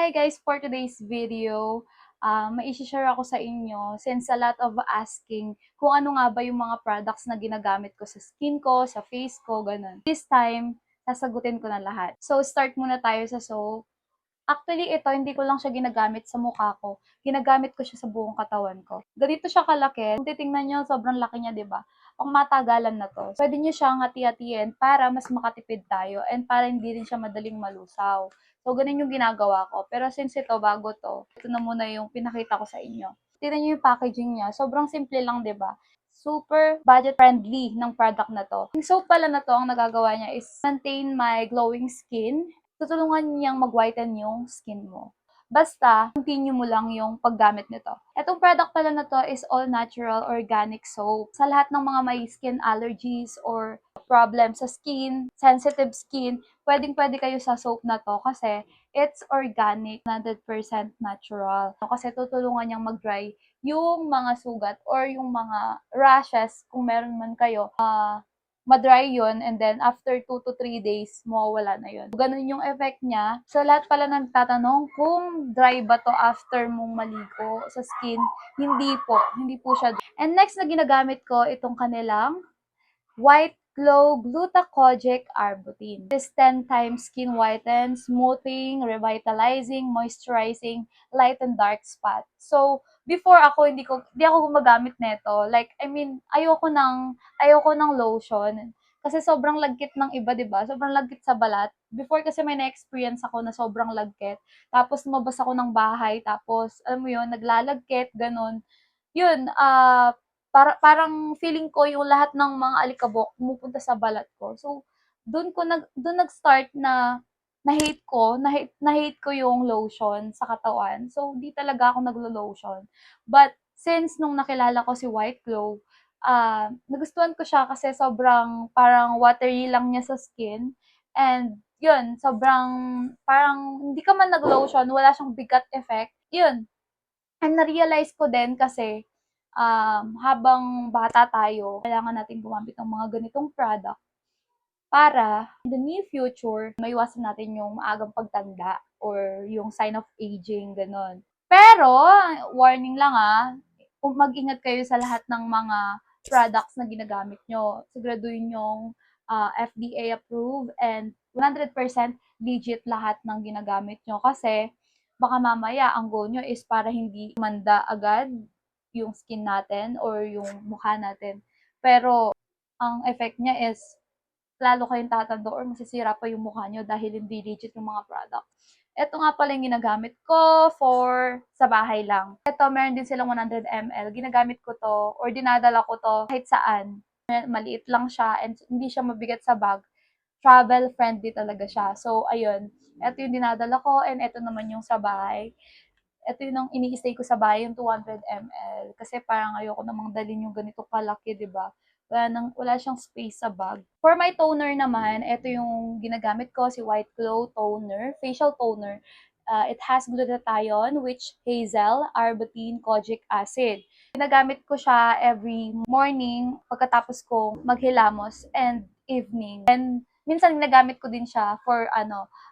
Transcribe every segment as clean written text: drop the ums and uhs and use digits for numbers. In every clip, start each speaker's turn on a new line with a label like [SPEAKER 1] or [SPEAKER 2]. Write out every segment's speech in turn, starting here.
[SPEAKER 1] Hi guys, for today's video, mai-share ako sa inyo since a lot of asking kung ano nga ba yung mga products na ginagamit ko sa skin ko, sa face ko, ganun. This time, sasagutin ko na lahat. So, start muna tayo sa soap. Actually, ito, hindi ko lang siya ginagamit sa mukha ko. Ginagamit ko siya sa buong katawan ko. Ganito siya kalaki. Kung titingnan nyo, sobrang laki niya, di ba? Pang matagalan na to. Pwede nyo siyang hati-hatiin para mas makatipid tayo and para hindi rin siya madaling malusaw. So, ganun yung ginagawa ko. Pero since ito, bago to, ito na muna yung pinakita ko sa inyo. Tignan nyo yung packaging niya. Sobrang simple lang, di ba? Super budget-friendly ng product na to. Yung soap pala na to, ang nagagawa niya is maintain my glowing skin. Tutulungan niyang mag-whiten yung skin mo. Basta, continue mo lang yung paggamit nito. Itong product pala na to is all natural organic soap. Sa lahat ng mga may skin allergies or problem sa skin, sensitive skin, pwedeng-pwede kayo sa soap na to kasi it's organic, 100% natural. Kasi tutulungan niyang mag-dry yung mga sugat or yung mga rashes kung meron man kayo. Ma-dry yun and then after 2 to 3 days, mawawala na yun. Ganun yung effect niya. Sa lahat pala nagtatanong kung dry ba to after mong maligo sa skin, hindi po siya. And next na ginagamit ko itong kanilang White Glow Glucocogic Arbutin. This 10 times skin whiten, smoothing, revitalizing, moisturizing, light and dark spot. So, before hindi ako gumagamit nito. Like, I mean, ayoko ng lotion. Kasi sobrang lagkit ng iba, 'di ba? Sobrang lagkit sa balat. Before kasi may na-experience ako na sobrang lagkit. Tapos lumabas ako ng bahay, tapos alam mo 'yun, naglalagkit, ganun. 'Yun, parang feeling ko yung lahat ng mga alikabok pumupunta sa balat ko. So, doon nag-start na na-hate ko yung lotion sa katawan. So, di talaga ako naglo-lotion. But, since nung nakilala ko si White Glow, nagustuhan ko siya kasi sobrang parang watery lang niya sa skin. And, yun, sobrang, parang, hindi ka man nag-lotion, wala siyang bigat effect. Yun. And na-realize ko din kasi, habang bata tayo, kailangan natin gumamit ng mga ganitong product para in the near future, maiwasan natin yung maagang pagtanda or yung sign of aging, gano'n. Pero, warning lang mag-ingat kayo sa lahat ng mga products na ginagamit nyo. Siguraduhin yung FDA approved and 100% legit lahat ng ginagamit nyo kasi baka mamaya ang goal nyo is para hindi manda agad yung skin natin or yung mukha natin. Pero, ang effect niya is lalo kayong tatanda or masisira pa yung mukha nyo dahil hindi legit yung mga product. Ito nga pala yung ginagamit ko for sa bahay lang. Ito, meron din silang 100 ml. Ginagamit ko to or dinadala ko to kahit saan. Maliit lang siya and hindi siya mabigat sa bag. Travel friendly talaga siya. So, ayun. Ito yung dinadala ko and ito naman yung sa bahay. Ito yung ini-stay ko sa bahay, yung 200 ml. Kasi parang ayoko namang dalhin yung ganito kalaki, di ba? Wala siyang space sa bag. For my toner naman, ito yung ginagamit ko, si White Glow Toner, facial toner. It has glutathione, which hazel, arbutin, kojic acid. Ginagamit ko siya every morning pagkatapos ko maghilamos and evening. And minsan ginagamit ko din siya for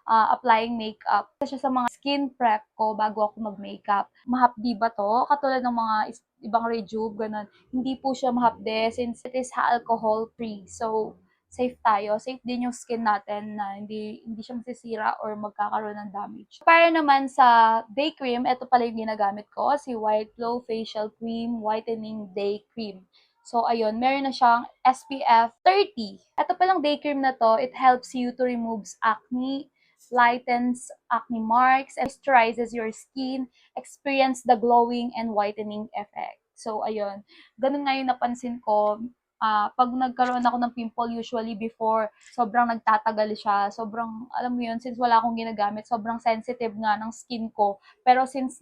[SPEAKER 1] applying makeup. Kasi siya sa mga skin prep ko bago ako mag-makeup. Mahapdi ba to? Katulad ng mga ibang rejuve, ganun. Hindi po siya mahapde since it is alcohol free. So, safe tayo. Safe din yung skin natin na hindi siya masisira or magkakaroon ng damage. Para naman sa day cream, ito pala yung ginagamit ko, si White Glow Facial Cream Whitening Day Cream. So, ayun, meron na siyang SPF 30. Ito palang day cream na to, it helps you to remove acne, lightens acne marks, and moisturizes your skin, experience the glowing and whitening effect. So, ayun. Ganun nga yung napansin ko. Pag nagkaroon ako ng pimple, usually before, sobrang nagtatagal siya. Sobrang, alam mo yun, since wala akong ginagamit, sobrang sensitive nga ng skin ko. Pero since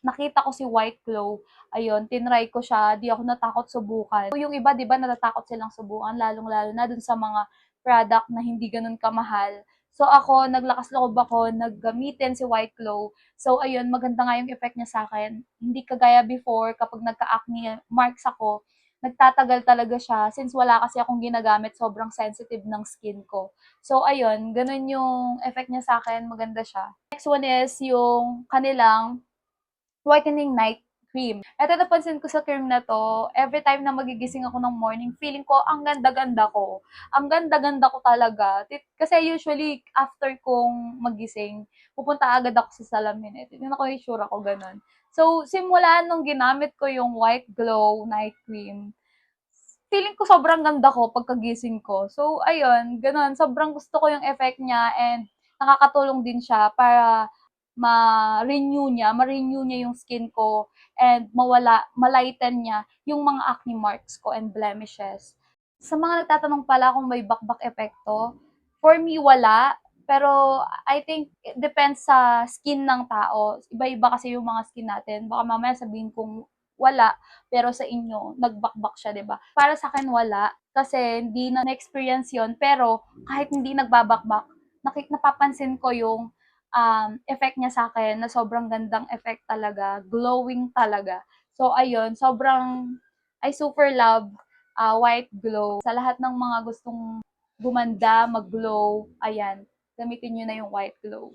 [SPEAKER 1] nakita ko si White Glow, ayun, tinry ko siya, di ako natakot subukan. Yung iba, di ba, natatakot silang subukan, lalong-lalo na dun sa mga product na hindi ganun kamahal. So ako, naglakas loob ako, naggamitin si White Glow. So ayun, maganda nga yung effect niya sa akin. Hindi kagaya before, kapag nagka-acne marks ako, nagtatagal talaga siya since wala kasi akong ginagamit, sobrang sensitive ng skin ko. So ayun, ganun yung effect niya sa akin, maganda siya. Next one is yung kanilang whitening night cream. Eto napansin ko sa cream na 'to, every time na magigising ako ng morning, feeling ko ang ganda-ganda ko. Ang ganda-ganda ko talaga. Kasi usually after kong magising, pupunta agad ako sa salamin, eh, tignan ko yung itsura ko, gano'n. So, simula nung ginamit ko yung White Glow night cream, feeling ko sobrang ganda ko pagkagising ko. So, ayun, gano'n. Sobrang gusto ko yung effect niya and nakakatulong din siya para ma-renew niya yung skin ko and ma-lighten niya yung mga acne marks ko and blemishes. Sa mga nagtatanong pala kung may bakbak epekto, for me wala. Pero I think it depends sa skin ng tao. Iba-iba kasi yung mga skin natin. Baka mamaya sabihin kong wala, pero sa inyo nagbakbak siya, 'di ba? Para sa akin wala kasi hindi na na-experience 'yon, pero kahit hindi nagbabakbak, napapansin ko yung effect niya sa akin na sobrang gandang effect talaga, glowing talaga. So ayun, I super love White Glow. Sa lahat ng mga gustong gumanda, mag-glow, ayan, gamitin niyo na yung White Glow.